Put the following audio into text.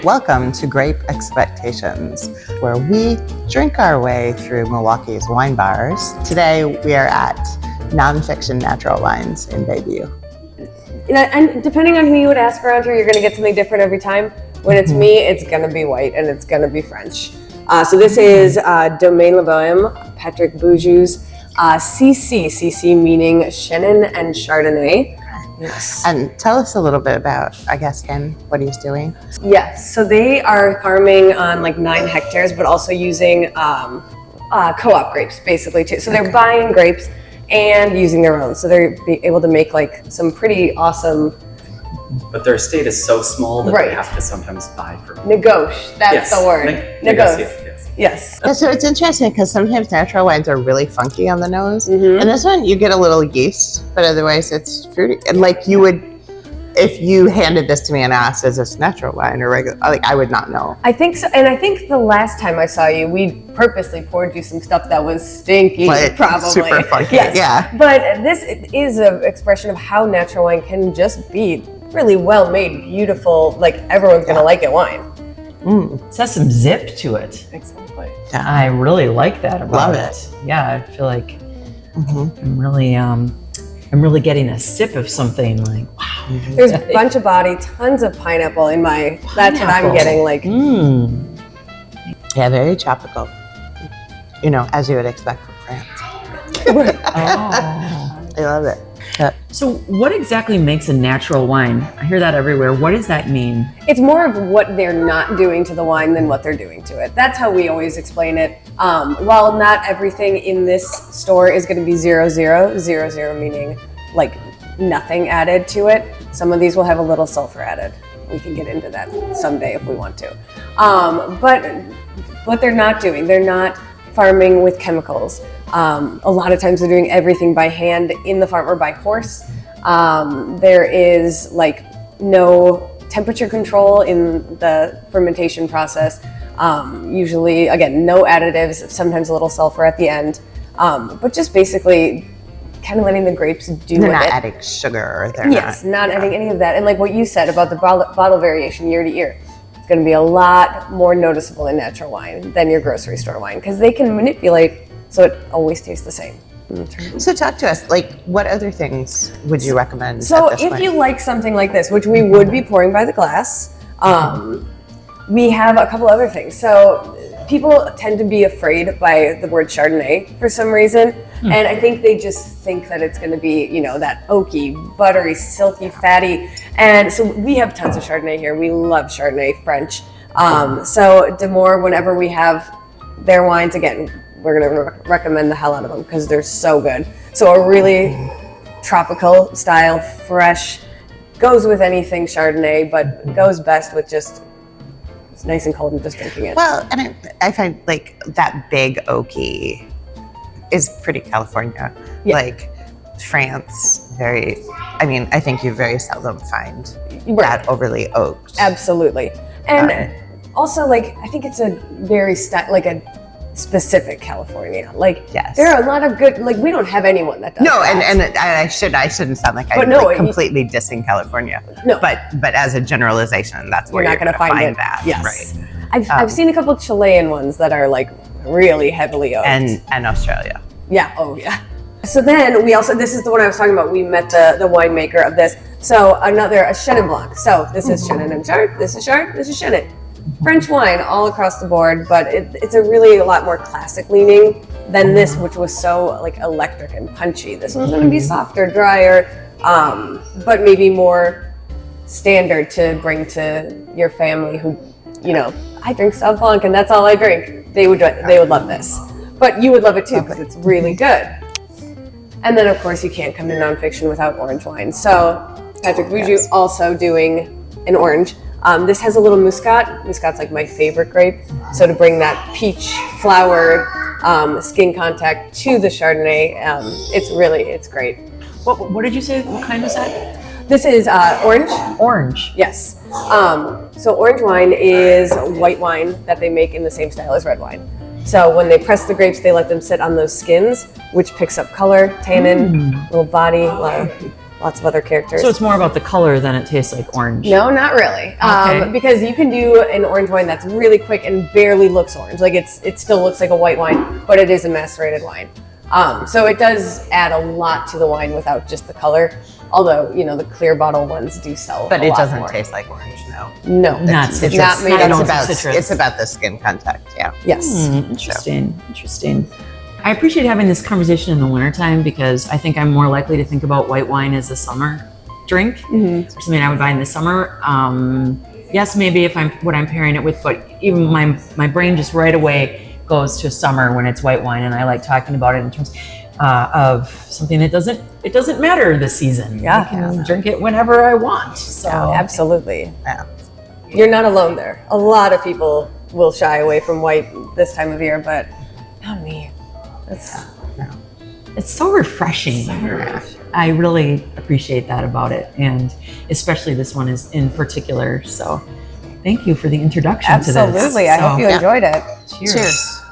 Welcome to Grape Expectations, where we drink our way through Milwaukee's wine bars. Today we are at Nonfiction Natural Wines in Bouju. And depending on who you would ask around here, you're going to get something different every time. When it's me, it's going to be white and it's going to be French. So this is Domaine Le Bohème, Patrick Bouju's CC meaning Chenin and Chardonnay. Yes. And tell us a little bit about, I guess, Ken, what he's doing. Yes, so they are farming on like 9 hectares, but also using co-op grapes basically too. So they're buying grapes and using their own. So they're able to make like some pretty awesome. But their estate is so small that Right. they have to sometimes buy from. Negotiate, that's the word. Negotiate, Yes. Yeah, so it's interesting because sometimes natural wines are really funky on the nose. Mm-hmm. And this one, you get a little yeast, but otherwise it's fruity. And like you would, if you handed this to me and asked, is this natural wine or regular, like I would not know. I think so. And I think the last time I saw you, we purposely poured you some stuff that was stinky, Like, probably. super funky, yes. yeah. But this is an expression of how natural wine can just be really well made, beautiful, like everyone's going to like it wine. Mm. It has some zip to it. Exactly. Yeah. I really like that about Love it. Yeah, I feel like Mm-hmm. I'm really getting a sip of something like, wow. There's a bunch of body, tons of pineapple in my, that's what I'm getting like. Yeah, very tropical. You know, as you would expect from France. Oh. I love it. Yeah. So what exactly makes a natural wine? I hear that everywhere. What does that mean? It's more of what they're not doing to the wine than what they're doing to it. That's how we always explain it. While not everything in this store is going to be 0.0 meaning like nothing added to it. Some of these will have a little sulfur added. We can get into that someday if we want to. But what they're not doing, they're not farming with chemicals. A lot of times they're doing everything by hand in the farm or by horse. There is like no temperature control in the fermentation process. Usually, again, no additives, sometimes a little sulfur at the end. But just basically kind of letting the grapes do They're with not it. adding sugar. Or they're Not adding any of that. And like what you said about the bottle variation year to year, it's going to be a lot more noticeable in natural wine than your grocery store wine because they can manipulate so it always tastes the same. So talk to us, like what other things would you recommend? So at this if point? you like something like this, which we would be pouring by the glass, we have a couple other things. So people tend to be afraid by the word Chardonnay for some reason. And I think they just think that it's going to be, you know, that oaky, buttery, silky, fatty. And so we have tons of Chardonnay here. We love Chardonnay French. So Demore, whenever we have their wines, again, we're going to recommend the hell out of them because they're so good. So a really tropical style, fresh, goes with anything Chardonnay, but goes best with just, it's nice and cold and just drinking it. Well, and I find like that big oaky is pretty California. Yeah. Like France, I think you very seldom find Right. that overly oaked. Absolutely. And also, like, I think it's a very like a specific California. Like, Yes. there are a lot of good, like, we don't have anyone that does No, that. and I shouldn't sound like But I'm no, like completely dissing California. No. But as a generalization, that's where You're you're not going to find it. that. Yes. Right. I've seen a couple of Chilean ones that are like really heavily oaked. And Australia. Yeah. Oh, yeah. So then we also, this is the one I was talking about. We met the winemaker of this. So a Chenin Blanc. So this is Chenin and Chard. This is Chard. This is Chenin. French wine all across the board, but it's a lot more classic leaning than this, which was so like electric and punchy. This one's going to be softer, drier, but maybe more standard to bring to your family who, you know, I drink Sauv Blanc and that's all I drink. They would love this. But you would love it too because it's really good. And then of course you can't come to nonfiction without orange wine. So Patrick Bouju also doing an orange. This has a little muscat. Muscat's like my favorite grape. So to bring that peach flower skin contact to the Chardonnay, it's great. What did you say? What kind is that? This is orange. Orange. Yes. So orange wine is white wine that they make in the same style as red wine. So when they press the grapes, they let them sit on those skins, which picks up color, tannin, little body, a lot lots of other characters. So it's more about the color than it tastes like orange. No, not really. Okay. Because you can do an orange wine that's really quick and barely looks orange. Like it still looks like a white wine, but it is a macerated wine. So it does add a lot to the wine without just the color. Although, you know, the clear bottle ones do sell But a it lot doesn't more. taste like orange, no. No. Not it's citrus. not made I of don't It's think about, citrus. it's about the skin contact, yeah. Yes. Interesting. I appreciate having this conversation in the wintertime because I think I'm more likely to think about white wine as a summer drink or something I would buy in the summer. Yes, maybe if I'm what I'm pairing it with, but even my brain just right away goes to summer when it's white wine, and I like talking about it in terms of something that doesn't matter the season. Yeah. I can drink it whenever I want. So Absolutely. Yeah. You're not alone there. A lot of people will shy away from white this time of year, but not me. it's so refreshing. I really appreciate that about it, and especially this one is in particular. So thank you for the introduction to this. Absolutely. I hope you enjoyed it. Cheers. Cheers.